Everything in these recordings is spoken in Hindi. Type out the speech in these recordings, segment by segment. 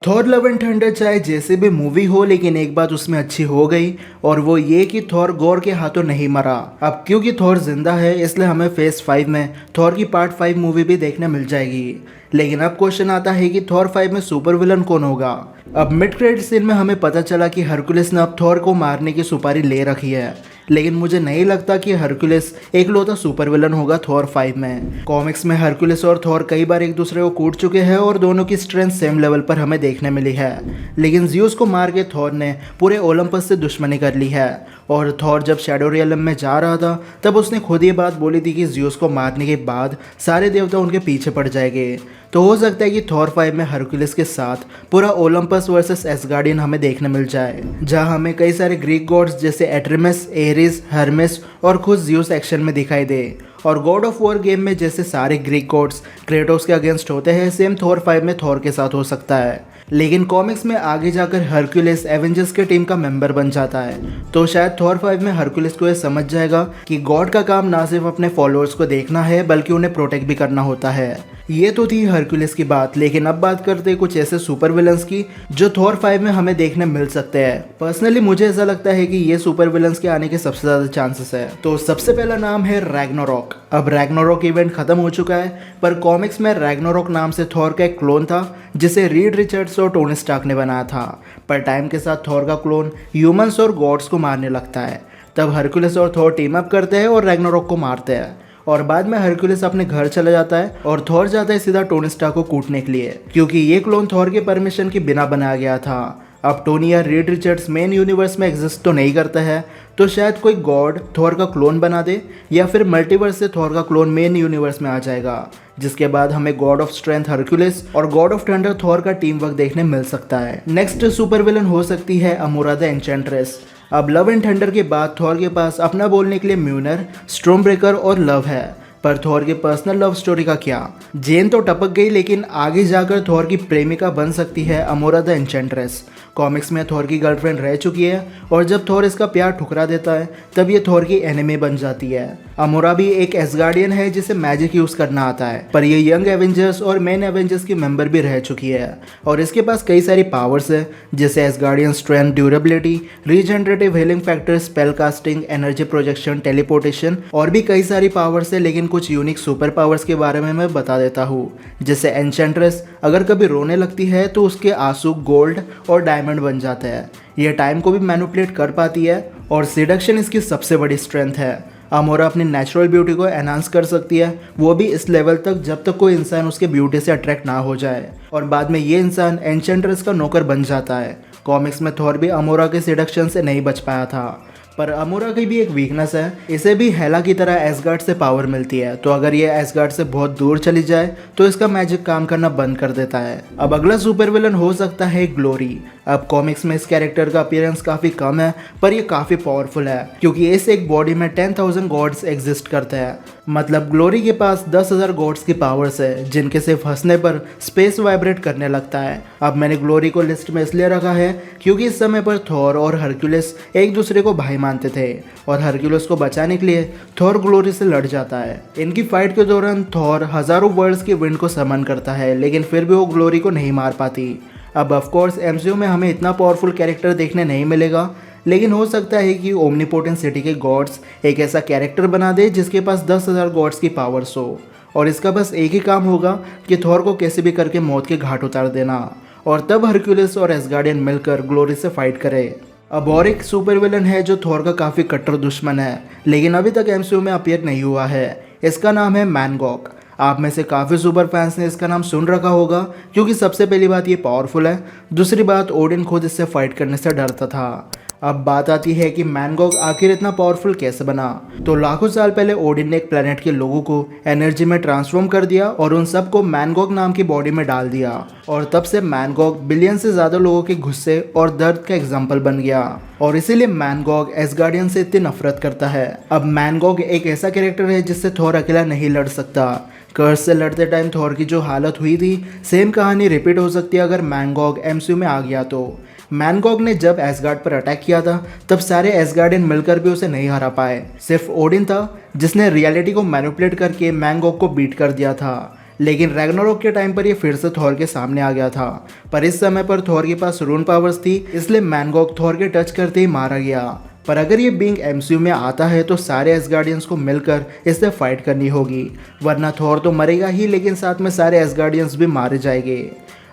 थॉर लव एंड थंडर चाहे जैसे भी मूवी हो, लेकिन एक बात उसमें अच्छी हो गई और वो ये कि थॉर गॉर के हाथों नहीं मरा। अब क्योंकि थॉर जिंदा है इसलिए हमें फेज 5 में थॉर की पार्ट 5 मूवी भी देखने मिल जाएगी। लेकिन अब क्वेश्चन आता है कि थॉर 5 में सुपर विलन कौन होगा। अब मिड क्रेडिट सीन में हमें पता चला कि हरकुलिस ने अब थॉर को मारने की सुपारी ले रखी है, लेकिन मुझे नहीं लगता कि हरकुलिस एकलौता सुपर विलन होगा थॉर 5 में। कॉमिक्स में हरकुलिस और थॉर कई बार एक दूसरे को कूट चुके हैं और दोनों की स्ट्रेंथ सेम लेवल पर हमें देखने मिली है, लेकिन ज़्यूस को मार के थॉर ने पूरे ओलंपस से दुश्मनी कर ली है। और थॉर जब शैडो रियलम में जा रहा था तब उसने खुद ये बात बोली थी कि ज़्यूस को मारने के बाद सारे देवता उनके पीछे पड़ जाएंगे। तो हो सकता है कि थॉर 5 में हरकुलिस के साथ पूरा ओलंपस वर्सेस एसगार्डियन हमें देखने मिल जाए, जहां हमें कई सारे ग्रीक गॉड्स जैसे एट्रिमस, एरिस, हर्मेस और खुद ज़्यूस एक्शन में दिखाई दे। और गॉड ऑफ वॉर गेम में जैसे सारे ग्रीक गॉड्स क्रेटोस के अगेंस्ट होते हैं, सेम थॉर 5 में थॉर के साथ हो सकता है। लेकिन कॉमिक्स में आगे जाकर हरकुलिस एवेंजर्स के टीम का मेंबर बन जाता है, तो शायद थॉर 5 में हरकुलिस को ये समझ जाएगा कि गॉड का काम ना सिर्फ अपने फॉलोअर्स को देखना है बल्कि उन्हें प्रोटेक्ट भी करना होता है। ये तो थी हरकुलिस की बात, लेकिन अब बात करते हैं कुछ ऐसे सुपर विलन्स की जो थॉर 5 में हमें देखने मिल सकते हैं। पर्सनली मुझे ऐसा लगता है कि ये सुपर विलन्स के आने के सबसे ज़्यादा चांसेस है। तो सबसे पहला नाम है रैग्नारोक। अब रैग्नारोक इवेंट खत्म हो चुका है, पर कॉमिक्स में रैग्नारोक नाम से थॉर का एक क्लोन था जिसे रीड रिचर्ड्स और टोनी स्टार्क ने बनाया था। पर टाइम के साथ थॉर का क्लोन ह्यूमंस और गॉड्स को मारने लगता है। तब हरकुलिस और थॉर टीम अप करते हैं और रैग्नारोक को मारते हैं। और बाद में हरकुलिस अपने घर चला जाता है और थॉर जाता है सीधा टोनी स्टार्क को कूटने के लिए, क्योंकि ये क्लोन थॉर के परमिशन के बिना बनाया गया था। अब टोनी या रीड रिचर्ड्स मेन यूनिवर्स में एग्जिस्ट तो नहीं करता है, तो शायद कोई गॉड थॉर का क्लोन बना दे, या फिर मल्टीवर्स से थॉर का क्लोन मेन यूनिवर्स में आ जाएगा, जिसके बाद हमें गॉड ऑफ स्ट्रेंथ हरकुलिस और गॉड ऑफ थंडर थॉर का टीम वर्क देखने मिल सकता है। नेक्स्ट सुपर विलन हो सकती है अमोरा द एन्चेंट्रेस। अब लव एंड थंडर के बाद थॉर के पास अपना बोलने के लिए म्यूनर, स्टॉर्म ब्रेकर और लव है, पर थॉर के पर्सनल लव स्टोरी का क्या? जेन तो टपक गई, लेकिन आगे जाकर थॉर की प्रेमिका बन सकती है अमोरा द एन्चेंट्रेस। कॉमिक्स में थॉर की गर्लफ्रेंड रह चुकी है और जब थॉर इसका प्यार ठुकरा देता है तब ये थॉर की एनिमी बन जाती है। अमोरा भी एक एसगार्डियन है जिसे मैजिक यूज करना आता है, पर ये यंग एवेंजर्स और मेन एवेंजर्स की मेंबर भी रह चुकी है और इसके पास कई सारी पावर्स है, जैसे Asgardian strength, durability, regenerative healing factor, spell casting, energy projection, teleportation और भी कई सारी पावर्स है। लेकिन कुछ यूनिक सुपर पावर्स के बारे में मैं बता देता हूँ। जैसे एन्चेंट्रेस अगर कभी रोने लगती है तो उसके आंसू गोल्ड और डायमंड बन जाते हैं। यह टाइम को भी मैनिपुलेट कर पाती है और सिडक्शन इसकी सबसे बड़ी स्ट्रेंथ है। अमोरा अपनी नेचुरल ब्यूटी को एनहांस कर सकती है, वो भी इस लेवल तक जब तक कोई इंसान उसके ब्यूटी से अट्रैक्ट ना हो जाए, और बाद में ये इंसान एन्चेंट्रेस का नौकर बन जाता है। कॉमिक्स में थॉर भी अमोरा के सिडक्शन से नहीं बच पाया था, पर अमोरा की भी एक वीकनेस है, इसे भी हेला की तरह एसगार्ड से पावर मिलती है, तो अगर ये एसगार्ड से बहुत दूर चली जाए तो इसका मैजिक काम करना बंद कर देता है। अब अगला सुपर विलन हो सकता है ग्लोरी। अब कॉमिक्स में इस कैरेक्टर का अपीयरेंस काफ़ी कम है, पर ये काफ़ी पावरफुल है, क्योंकि इस एक बॉडी में 10,000 गॉड्स एग्जिस्ट करते हैं। मतलब ग्लोरी के पास 10,000 गॉड्स की पावर्स है, जिनके सिर्फ हंसने पर स्पेस वाइब्रेट करने लगता है। अब मैंने ग्लोरी को लिस्ट में इसलिए रखा है क्योंकि इस समय पर थॉर और हरकुलिस एक दूसरे को भाई मानते थे और हरकुलिस को बचाने के लिए थॉर ग्लोरी से लड़ जाता है। इनकी फाइट के दौरान थॉर हजारों वर्ल्ड्स की विंड को समन करता है, लेकिन फिर भी वो ग्लोरी को नहीं मार पाती। अब ऑफकोर्स एमसीयू में हमें इतना पावरफुल कैरेक्टर देखने नहीं मिलेगा, लेकिन हो सकता है कि ओमनीपोटेंट सिटी के गॉड्स एक ऐसा कैरेक्टर बना दे जिसके पास 10,000 गॉड्स की पावर्स हो, और इसका बस एक ही काम होगा कि थॉर को कैसे भी करके मौत के घाट उतार देना, और तब हरकुलिस और एसगार्डियन मिलकर ग्लोरी से फाइट करे। अब और एक सुपर विलन है जो थॉर का काफ़ी कट्टर दुश्मन है, लेकिन अभी तक एमसीयू में अपीयर नहीं हुआ है। इसका नाम है मैनगॉग। आप में से काफ़ी सुपर फैंस ने इसका नाम सुन रखा होगा, क्योंकि सबसे पहली बात ये पावरफुल है, दूसरी बात ओडिन खुद इससे फाइट करने से डरता था। अब बात आती है कि मैनगॉग आखिर इतना पावरफुल कैसे बना। तो लाखों साल पहले ओडिन ने एक प्लेनेट के लोगों को एनर्जी में ट्रांसफॉर्म कर दिया और उन सबको मैनगॉग नाम की बॉडी में डाल दिया, और तब से मैनगॉग बिलियन से ज़्यादा लोगों के गुस्से और दर्द का एग्जाम्पल बन गया, और इसीलिए मैनगॉग एसगार्डियन से इतनी नफरत करता है। अब मैनगॉग एक ऐसा कैरेक्टर है जिससे थॉर अकेला नहीं लड़ सकता। कर्स से लड़ते टाइम थॉर की जो हालत हुई थी, सेम कहानी रिपीट हो सकती है अगर मैनगॉग एमसीयू में आ गया तो। मैनगॉग ने जब एसगार्ड पर अटैक किया था तब सारे एसगार्डियन मिलकर भी उसे नहीं हरा पाए, सिर्फ ओडिन था जिसने रियलिटी को मैनिपुलेट करके मैनगॉग को बीट कर दिया था। लेकिन रैग्नारोक के टाइम पर ये फिर से थॉर के सामने आ गया था। पर इस समय पर थॉर के पास रून पावर्स थी, इसलिए मैनगॉग थॉर के टच करते ही मारा गया। पर अगर ये बीइंग एमसीयू में आता है तो सारे एसगार्डियंस को मिलकर इससे फाइट करनी होगी, वरना थॉर तो मरेगा ही लेकिन साथ में सारे एसगार्डियंस भी मारे जाएंगे।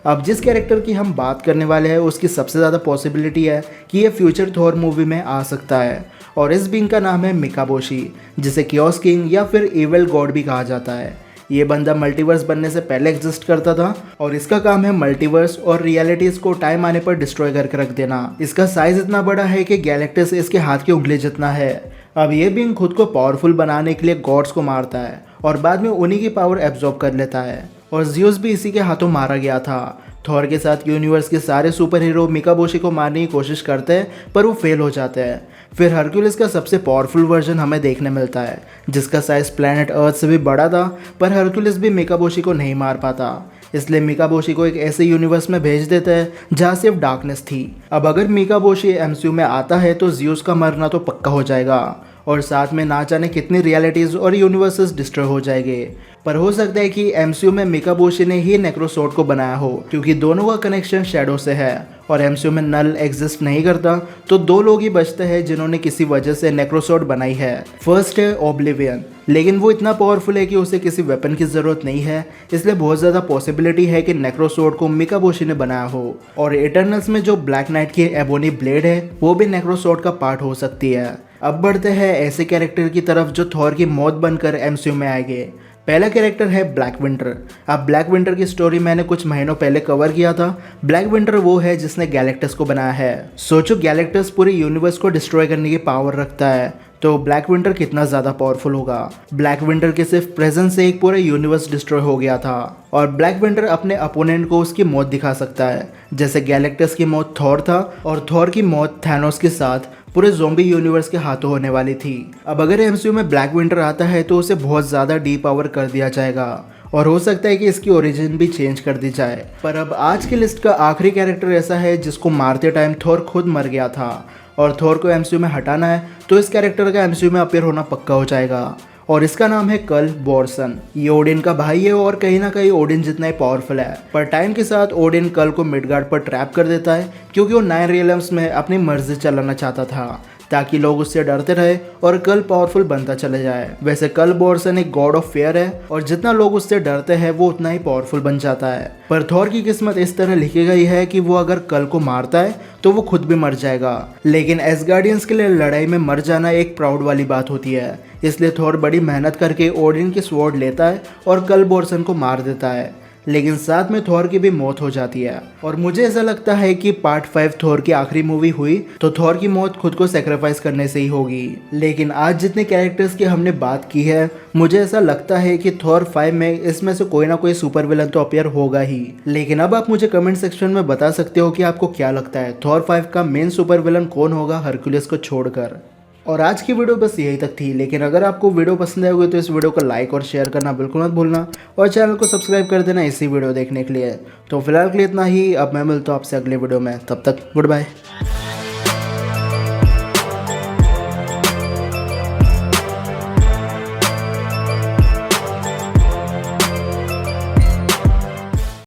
अब जिस कैरेक्टर की हम बात करने वाले हैं उसकी सबसे ज़्यादा पॉसिबिलिटी है कि ये फ्यूचर थॉर मूवी में आ सकता है, और इस बीइंग का नाम है मिकाबोशी, जिसे कियोस किंग या फिर इविल गॉड भी कहा जाता है। ये बंदा मल्टीवर्स बनने से पहले एग्जिस्ट करता था और इसका काम है मल्टीवर्स और रियलिटीज़ को टाइम आने पर डिस्ट्रॉय करके रख देना। इसका साइज इतना बड़ा है कि गैलेक्टस इसके हाथ की उंगली जितना है। अब ये बीइंग खुद को पावरफुल बनाने के लिए गॉड्स को मारता है और बाद में उन्हीं की पावर एब्जॉर्ब कर लेता है, और ज़्यूस भी इसी के हाथों मारा गया था। थॉर के साथ यूनिवर्स के सारे सुपर हीरो मिकाबोशी को मारने की कोशिश करते हैं पर वो फेल हो जाते हैं। फिर हरक्यूलिस का सबसे पावरफुल वर्जन हमें देखने मिलता है, जिसका साइज प्लैनेट अर्थ से भी बड़ा था, पर हरक्यूलिस भी मिकाबोशी को नहीं मार पाता। इसलिए मिकाबोशी को एक ऐसे यूनिवर्स में भेज देता है जहाँ सिर्फ डार्कनेस थी। अब अगर मिकाबोशी एमसीयू में आता है तो ज़्यूस का मरना तो पक्का हो जाएगा, और साथ में ना जाने कितनी रियलिटीज़ और यूनिवर्सेस डिस्ट्रॉय हो जाएंगे। पर हो सकता है कि एमसीयू में मिकाबोशी ने ही नेक्रोसोर्ड को बनाया हो, क्योंकि दोनों का कनेक्शन शैडो से है और एमसीयू में नल एग्जिस्ट नहीं करता, तो दो लोग ही बचते हैं जिन्होंने किसी वजह से नेक्रोसोर्ड बनाई है। फर्स्ट है ओब्लिवियन, लेकिन वो इतना पावरफुल है कि उसे किसी वेपन की ज़रूरत नहीं है, इसलिए बहुत ज़्यादा पॉसिबिलिटी है कि नेक्रोसोर्ड को मिकाबोशी ने बनाया हो। और इटर्नल्स में जो ब्लैक नाइट की एबोनी ब्लेड है वो भी नेक्रोसोर्ड का पार्ट हो सकती है। अब बढ़ते हैं ऐसे कैरेक्टर की तरफ जो थॉर की मौत बनकर एमसीयू में आएंगे। पहला कैरेक्टर है ब्लैक विंटर। अब ब्लैक विंटर की स्टोरी मैंने कुछ महीनों पहले कवर किया था। ब्लैक विंटर वो है जिसने गैलेक्टस को बनाया है। सोचो गैलेक्टस पूरे यूनिवर्स को डिस्ट्रॉय करने की पावर रखता है, तो ब्लैक विंटर कितना ज़्यादा पावरफुल होगा। ब्लैक विंटर के सिर्फ प्रेजेंस से एक पूरा यूनिवर्स डिस्ट्रॉय हो गया था, और ब्लैक विंटर अपने अपोनेंट को उसकी मौत दिखा सकता है, जैसे गैलेक्टस की मौत थॉर था और थॉर की मौत थैनोस के साथ पूरे ज़ॉम्बी यूनिवर्स के हाथों होने वाली थी। अब अगर एमसीयू में ब्लैक विंटर आता है तो उसे बहुत ज़्यादा डी पावर कर दिया जाएगा, और हो सकता है कि इसकी ओरिजिन भी चेंज कर दी जाए। पर अब आज की लिस्ट का आखिरी कैरेक्टर ऐसा है जिसको मारते टाइम थॉर खुद मर गया था, और थॉर को एमसीयू में हटाना है तो इस कैरेक्टर का एमसीयू में अपीयर होना पक्का हो जाएगा, और इसका नाम है कल बोर्सन। ये ओडिन का भाई है और कहीं ना कहीं ओडिन जितना ही पावरफुल है। पर टाइम के साथ ओडिन कल को मिडगार्ड पर ट्रैप कर देता है, क्योंकि वो 9 रियल्म्स में अपनी मर्जी चलाना चाहता था, ताकि लोग उससे डरते रहे और कल पावरफुल बनता चले जाए। वैसे कल बोर्सन एक गॉड ऑफ फेयर है, और जितना लोग उससे डरते हैं वो उतना ही पावरफुल बन जाता है। पर थॉर की किस्मत इस तरह लिखी गई है कि वो अगर कल को मारता है तो वो खुद भी मर जाएगा, लेकिन एसगार्डियंस के लिए लड़ाई में मर जाना एक प्राउड वाली बात होती है। इसलिए थॉर बड़ी मेहनत करके ओडिन की स्वॉर्ड लेता है और कल बोर्सन को मार देता है, लेकिन साथ में थॉर की भी मौत हो जाती है। और मुझे ऐसा लगता है कि पार्ट 5 थॉर की आखिरी मूवी हुई तो थॉर की मौत खुद को सेक्रीफाइस करने से ही होगी। लेकिन आज जितने कैरेक्टर्स की हमने बात की है, मुझे ऐसा लगता है कि थॉर 5 में इसमें से कोई ना कोई सुपर विलन तो अपीयर होगा ही। लेकिन अब आप मुझे कमेंट सेक्शन में बता सकते हो कि आपको क्या लगता है थॉर 5 का मेन सुपर विलन कौन होगा हरक्यूलिस को छोड़कर। और आज की वीडियो बस यही तक थी, लेकिन अगर आपको वीडियो पसंद आई होगी तो इस वीडियो को लाइक और शेयर करना बिल्कुल मत भूलना, और चैनल को सब्सक्राइब कर देना इसी वीडियो देखने के लिए। तो फिलहाल के लिए इतना ही, अब मैं मिलता हूँ आपसे अगले वीडियो में, तब तक गुड बाय।